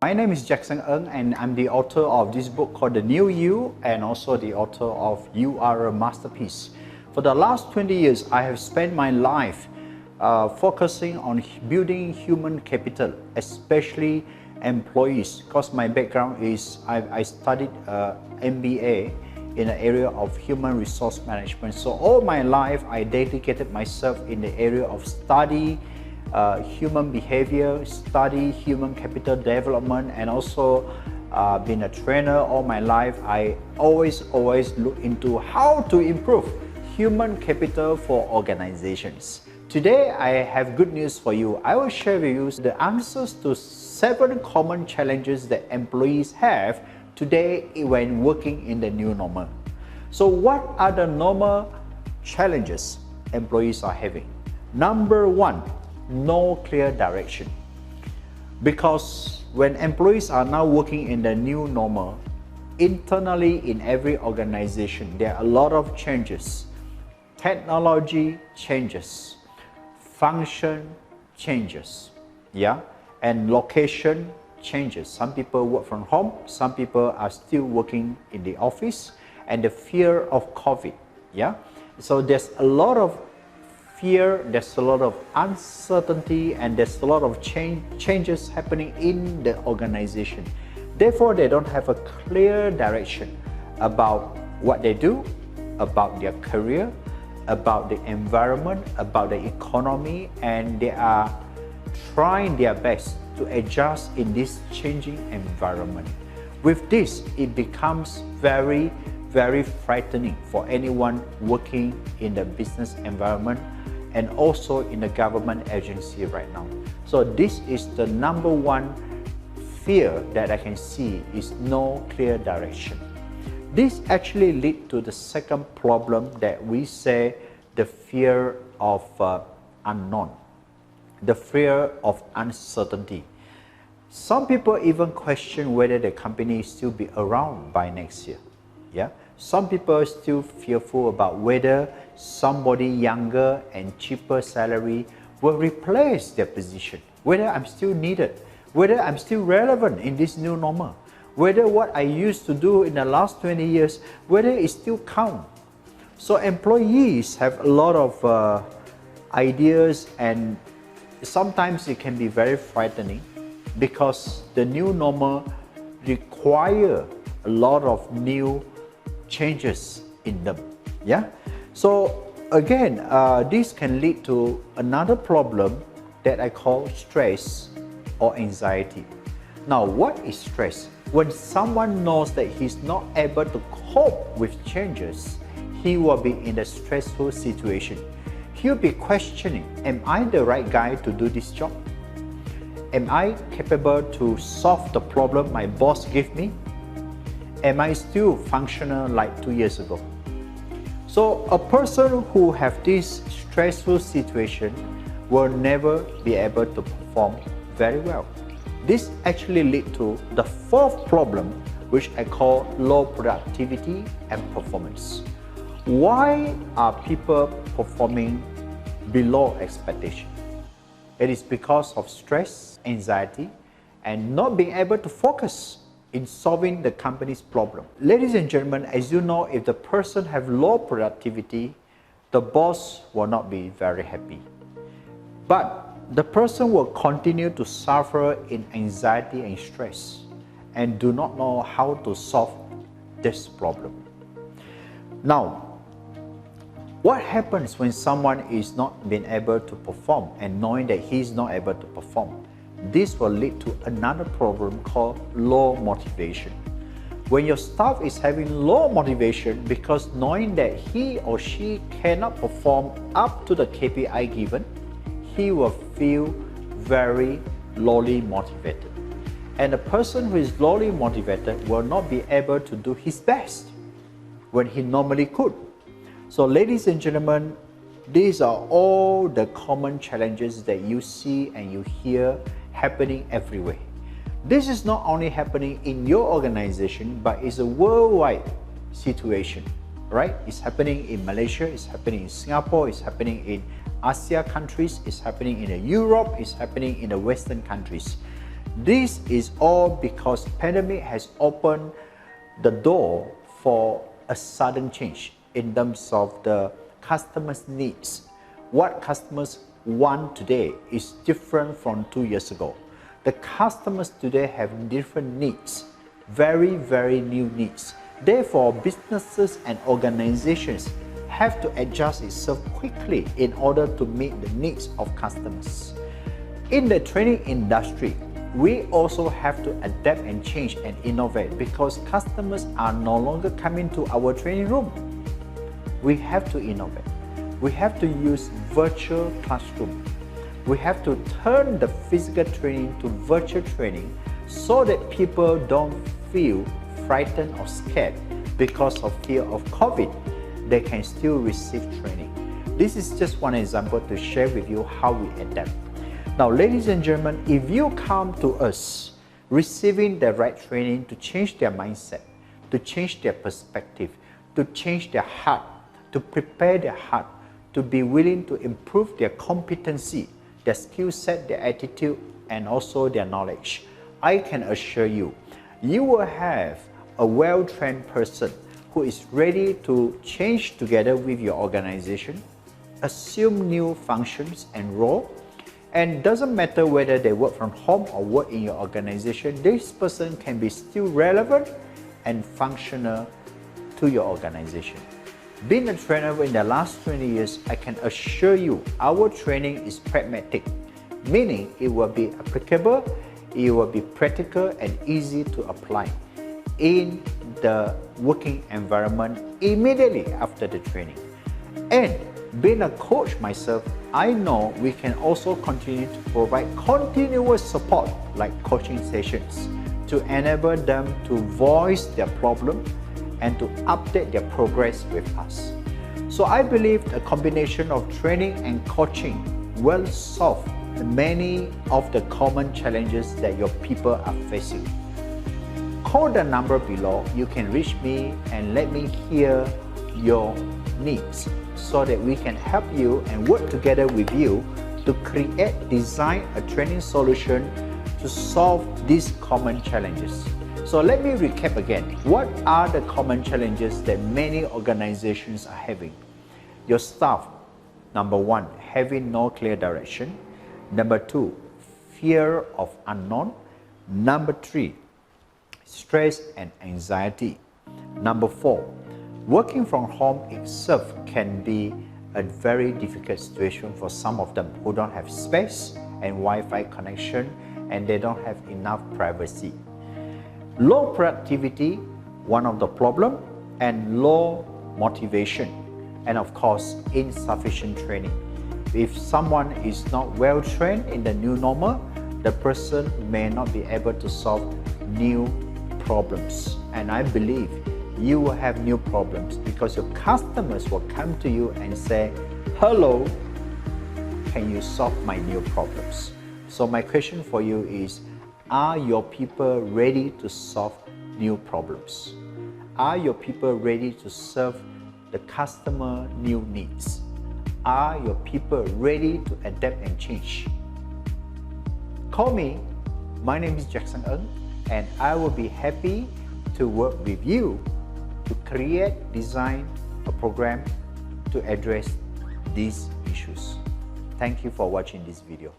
My name is Jackson Ng, and I'm the author of this book called The New You, and also the author of You Are a Masterpiece. For the last 20 years, I have spent my life focusing on building human capital, especially employees, because my background is I studied MBA in the area of human resource management. So all my life, I dedicated myself in the area of study human behavior, study human capital development, and also being a trainer all my life. I always look into how to improve human capital for organizations. Today I have good news for you. I will share with you the answers to 7 common challenges that employees have today when working in the new normal. So what are the normal challenges employees are having? Number 1, no clear direction. Because when employees are now working in the new normal, internally in every organization, there are a lot of changes. Technology changes, function changes, and location changes. Some people work from home, some people are still working in the office, and the fear of COVID, So there's a lot of fear, there's a lot of uncertainty, and there's a lot of changes happening in the organization. Therefore, they don't have a clear direction about what they do, about their career, about the environment, about the economy, and they are trying their best to adjust in this changing environment. With this, it becomes very frightening for anyone working in the business environment and also in the government agency right now. So this is the number 1 fear that I can see, is no clear direction. This actually leads to the second problem that we say, the fear of unknown, the fear of uncertainty. Some people even question whether the company still be around by next year. Some people are still fearful about whether somebody younger and cheaper salary will replace their position, whether I'm still needed, whether I'm still relevant in this new normal, whether what I used to do in the last 20 years, whether it still count. So employees have a lot of ideas, and sometimes it can be very frightening because the new normal require a lot of new changes in them. So again, this can lead to another problem that I call stress or anxiety. Now, what is stress? When someone knows that he's not able to cope with changes, he will be in a stressful situation. He'll be questioning, am I the right guy to do this job? Am I capable to solve the problem my boss gave me? Am I still functional like 2 years ago? So a person who have this stressful situation will never be able to perform very well. This actually leads to the 4th problem, which I call low productivity and performance. Why are people performing below expectation? It is because of stress, anxiety, and not being able to focus in solving the company's problem. Ladies and gentlemen, as you know, if the person have low productivity, the boss will not be very happy. But the person will continue to suffer in anxiety and stress and do not know how to solve this problem. Now, what happens when someone is not being able to perform and knowing that he is not able to perform? This will lead to another problem called low motivation. When your staff is having low motivation because knowing that he or she cannot perform up to the KPI given, he will feel very lowly motivated. And a person who is lowly motivated will not be able to do his best when he normally could. So ladies and gentlemen, these are all the common challenges that you see and you hear happening everywhere. This is not only happening in your organization, but it's a worldwide situation, right? It's happening in Malaysia, it's happening in Singapore, it's happening in Asia countries, it's happening in Europe, it's happening in the Western countries. This is all because pandemic has opened the door for a sudden change in terms of the customers' needs. What customers want today is different from 2 years ago. The customers today have different needs, very, very new needs. Therefore, businesses and organizations have to adjust itself quickly in order to meet the needs of customers. In the training industry, we also have to adapt and change and innovate because customers are no longer coming to our training room. We have to innovate. We have to use virtual classroom. We have to turn the physical training to virtual training so that people don't feel frightened or scared because of fear of COVID. They can still receive training. This is just one example to share with you how we adapt. Now, ladies and gentlemen, if you come to us receiving the right training to change their mindset, to change their perspective, to change their heart, to prepare their heart, to be willing to improve their competency, their skill set, their attitude, and also their knowledge, I can assure you, you will have a well-trained person who is ready to change together with your organization, assume new functions and role, and doesn't matter whether they work from home or work in your organization, this person can be still relevant and functional to your organization. Being a trainer in the last 20 years, I can assure you our training is pragmatic, meaning it will be applicable, it will be practical and easy to apply in the working environment immediately after the training. And being a coach myself, I know we can also continue to provide continuous support like coaching sessions to enable them to voice their problem and to update their progress with us. So I believe a combination of training and coaching will solve many of the common challenges that your people are facing. Call the number below. You can reach me and let me hear your needs so that we can help you and work together with you to design a training solution to solve these common challenges. So let me recap again. What are the common challenges that many organizations are having? Your staff, number one, having no clear direction. Number two, fear of unknown. Number three, stress and anxiety. Number four, working from home itself can be a very difficult situation for some of them who don't have space and Wi-Fi connection and they don't have enough privacy. Low productivity, one of the problem, and low motivation, and of course, insufficient training. If someone is not well trained in the new normal, the person may not be able to solve new problems. And I believe you will have new problems because your customers will come to you and say, hello, can you solve my new problems? So my question for you is, are your people ready to solve new problems? Are your people ready to serve the customer new needs? Are your people ready to adapt and change? Call me. My name is Jackson Ng, and I will be happy to work with you to create, design a program to address these issues. Thank you for watching this video.